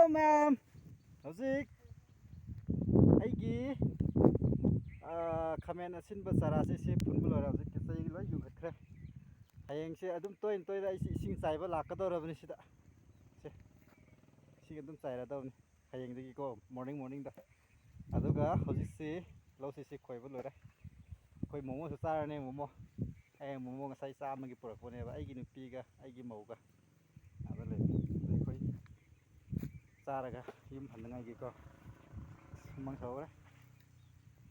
ma'am. Hꯧꯖꯤꯛ ꯑꯩꯒꯤ ꯈꯥꯃꯦꯟ ꯑꯁꯤꯟꯕ ꯆꯥꯔꯥꯁꯦ ꯐꯨꯟꯕ ꯂꯣꯏꯔꯦ ꯍꯧꯖꯤꯛ ꯆꯩ ꯂꯣꯏ ꯌꯨꯡꯈꯠꯈ꯭ꯔꯦ ꯍꯌꯦꯡꯁꯦ ꯑꯗꯨꯝ ꯇꯣꯏꯅ ꯑꯩꯁꯤ ꯏꯁꯤꯡ ꯆꯥꯏꯕ ꯂꯥꯛꯀꯗꯧꯔꯕꯅꯤ ꯁꯤꯗ ꯏꯁꯤꯡ ꯑꯗꯨꯝ ꯆꯥꯏꯔꯗꯧꯕꯅꯤ ꯍꯌꯦꯡꯗꯒꯤꯀꯣ ꯃꯣꯔꯅꯤꯡꯗ ꯑꯗꯨꯒ ꯍꯧꯖꯤꯛꯁꯤ ꯂꯧꯁꯤꯁꯤ ꯈꯣꯏꯕ ꯂꯣꯏꯔꯦ ꯑꯩꯈꯣꯏ ꯃꯣꯃꯣꯁꯨ ꯆꯥꯔꯅꯤ ꯃꯣꯃꯣ ꯑꯩ ꯃꯣꯃꯣ ꯉꯁꯥꯏ ꯆꯥꯝꯃꯒꯤ ꯄꯨꯔꯛꯄꯅꯦꯕ ꯑꯩꯒꯤ ꯅꯨꯄꯤꯒ ꯑꯩꯒꯤ ꯃꯧꯒ ꯑꯗ ꯂꯩ ꯑꯩꯈꯣꯏ ꯆꯥꯔꯒ ꯌꯨꯝ ꯍꯟꯅꯉꯥꯏꯒꯤꯀꯣ ꯁꯨꯃꯥꯡ ꯁꯧꯔꯦ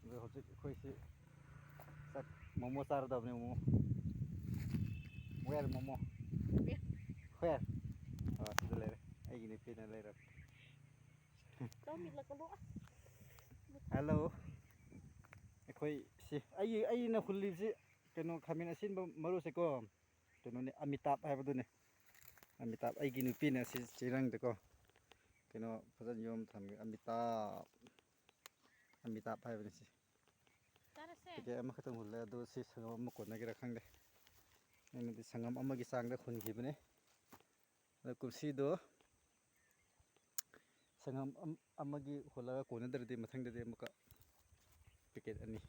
ꯑꯗꯨ ꯍꯧꯖꯤꯛ ꯑꯩꯈꯣꯏꯁꯤ ꯃꯣꯃꯣ ꯆꯥꯔꯗꯕꯅꯤ ꯃꯣꯃꯣ ꯋꯦꯔ ꯃꯣꯃꯣ ꯋꯦꯔ ꯁꯤꯗ ꯂꯩꯔꯦ ꯑꯩꯒꯤ ꯅꯨꯄꯤꯅ ꯂꯩꯔꯕ ꯍꯜꯂꯣ ꯑꯩꯈꯣꯏ ꯁꯤ ꯑꯩꯅ ꯍꯨꯜꯂꯤꯕꯁꯤ ꯀꯩꯅꯣ ꯈꯥꯃꯦꯟ ꯑꯁꯤꯟꯕ ꯃꯔꯨꯁꯦꯀꯣ ꯀꯩꯅꯣꯅꯦ ꯑꯃꯤꯇꯥꯕ ꯍꯥꯏꯕꯗꯨꯅꯦ ꯑꯃꯤꯇꯥꯕ ꯑꯩꯒꯤ ꯅꯨꯄꯤꯅ ꯁꯤ ꯆꯤꯔꯪꯗꯀꯣ ꯀꯩꯅꯣ ꯐꯖꯅ ꯌꯣꯝ ꯊꯝꯒꯦ ꯑꯃꯤꯇꯥꯕ ꯍꯥꯏꯕꯅꯤ ꯁꯤ ꯄꯦꯀꯦꯠ ꯑꯃꯈꯛꯇꯪ ꯍꯨꯜꯂꯦ ꯑꯗꯨ ꯁꯤ ꯁꯪꯒꯝ ꯑꯃ ꯀꯣꯟꯅꯒꯦꯔꯥ ꯈꯪꯗꯦ ꯑꯩꯅꯗꯤ ꯁꯪꯒꯝ ꯑꯃꯒꯤ ꯆꯥꯡꯗ ꯍꯨꯟꯈꯤꯕꯅꯦ ꯑꯗꯣ ꯀꯨꯝꯁꯤꯗꯣ ꯁꯪꯒꯝ ꯑꯃꯒꯤ ꯍꯨꯜꯂꯒ ꯀꯣꯟꯅꯗ꯭ꯔꯗꯤ ꯃꯊꯪꯗꯗꯤ ꯑꯃꯨꯛꯀ ꯄꯦꯀꯦꯠ 2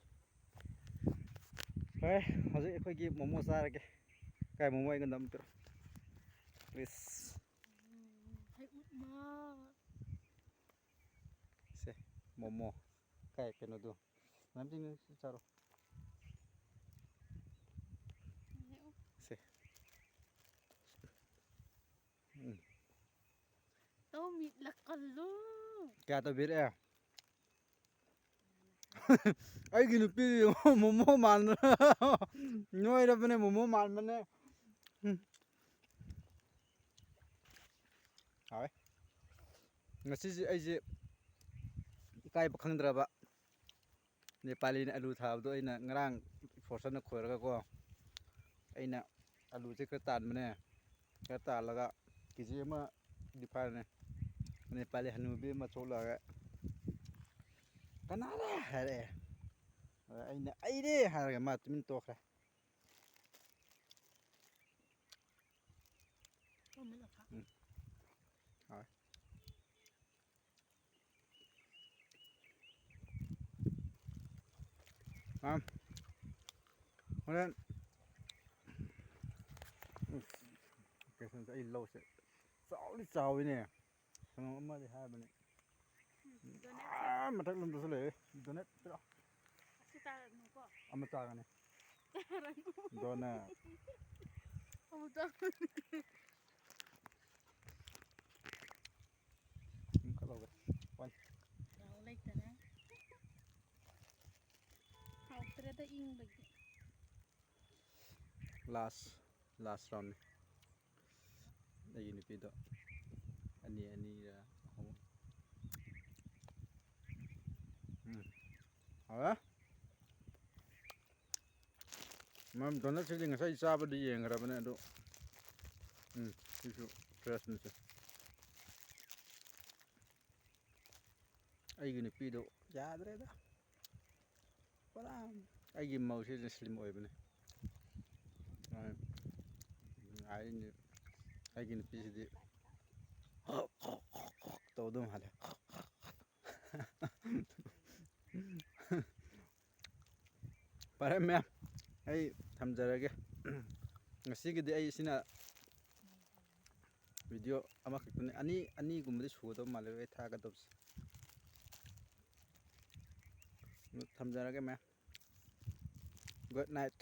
ꯍꯣꯏ ꯍꯧꯖꯤꯛ ꯑꯩꯈꯣꯏꯒꯤ ꯃꯣꯃꯣ ꯆꯥꯔꯒꯦ ꯀꯥꯏ ꯃꯣꯃꯣ ꯑꯩꯉꯣꯟꯗ ꯑꯃ ꯄꯤꯔꯣ ꯄ꯭ꯂꯤꯖ ꯁꯦ ꯃꯣꯃꯣ ꯀꯥꯏ ꯀꯩꯅꯣꯗꯣ ꯅꯝꯖꯤꯡ ꯆꯥꯔꯣ ꯁꯦ ꯀꯌꯥ ꯇꯧꯕꯤꯔꯛꯑꯦ ꯑꯩꯒꯤ ꯅꯨꯄꯤ ꯃꯣꯃꯣ ꯃꯥꯟꯕꯅ ꯅꯣꯏꯔꯕꯅꯦ ꯃꯣꯃꯣ ꯃꯥꯟꯕꯅꯦ ꯍꯥꯎꯋꯦ ꯉꯁꯤꯁꯦ ꯑꯩꯁꯦ ꯏꯀꯥꯏꯕ ꯈꯪꯗ꯭ꯔꯕ ꯅꯦꯄꯥꯂꯤꯅ ꯑꯂꯨ ꯊꯥꯕꯗꯣ ꯑꯩꯅ ꯉꯔꯥꯡ ꯐꯣꯔꯁꯟꯅ ꯈꯣꯏꯔꯒꯀꯣ ꯑꯩꯅ ꯑꯂꯨꯁꯦ ꯈꯔ ꯇꯥꯟꯕꯅꯦ ꯈꯔ ꯇꯥꯜꯂꯒ ꯀꯦꯖꯤ ꯑꯃꯗꯤ ꯐꯥꯔꯅꯦ ꯅꯦꯄꯥꯂꯤ ꯍꯅꯨꯕꯤ ꯑꯃ ꯊꯣꯛꯂꯛꯑꯒ ꯀꯅꯥꯔꯦ ꯍꯥꯏꯔꯛꯑꯦ ꯑꯩꯅ ꯑꯩꯅꯦ ꯍꯥꯏꯔꯒ ꯃꯥ ꯇꯨꯃꯤꯟ ꯇꯣꯛꯈ꯭ꯔꯦ ꯍꯣꯏ ꯍꯣꯔꯦꯟ ꯑꯩ ꯂꯧꯁꯦ ꯆꯥꯎꯋꯤꯅꯦ ꯁꯪꯒꯝ ꯑꯃꯗꯤ ꯍꯥꯏꯕꯅꯤ ꯃꯊꯛ ꯂꯣꯝꯗꯁꯨ ꯂꯩꯔꯦ ꯗꯣꯅꯦꯠ ꯄꯤꯔꯛꯑꯣ ꯑꯃ ꯆꯥꯒꯅꯤ ꯗꯣꯅꯦꯠ ꯂꯧꯒꯦ ꯂꯥꯁ ꯔꯥꯎꯟꯅꯤ ꯑꯩꯒꯤ ꯅꯨꯄꯤꯗꯣ ꯑꯅꯤꯔ ꯑꯍꯨꯝ ꯍꯥꯎꯋꯦ ꯃꯔꯝ ꯗꯣꯅꯠꯁꯤꯗꯤ ꯉꯁꯥꯏ ꯆꯥꯕꯗꯤ ꯌꯦꯡꯈ꯭ꯔꯕꯅꯦ ꯑꯗꯣ ꯁꯤꯁꯨ ꯐ꯭ꯔꯦꯁꯅꯤꯁꯦ ꯑꯩꯒꯤ ꯅꯨꯄꯤꯗꯣ ꯌꯥꯗ꯭ꯔꯦꯗ ꯄꯨꯔꯥ ꯑꯩꯒꯤ ꯃꯧꯁꯤꯅ ꯁ꯭ꯂꯤꯝ ꯑꯣꯏꯕꯅꯦ ꯑꯩꯒꯤ ꯅꯨꯄꯤꯁꯤꯗꯤ ꯇꯧꯗꯧ ꯃꯥꯜꯂꯦ ꯐꯔꯦ ꯃꯦꯝ ꯑꯩ ꯊꯝꯖꯔꯒꯦ ꯉꯁꯤꯒꯤꯗꯤ ꯑꯩ ꯁꯤꯅ ꯚꯤꯗꯤꯑꯣ ꯑꯃꯈꯛꯇꯅꯤ ꯑꯅꯤꯒꯨꯝꯕꯗꯤ ꯁꯨꯒꯗꯧ ꯃꯥꯜꯂꯦ ꯑꯩ ꯊꯥꯒꯗꯕꯁꯦ ꯊꯝꯖꯔꯒꯦ ꯃꯦꯝ ꯒꯨꯗ ꯅꯥꯏꯠ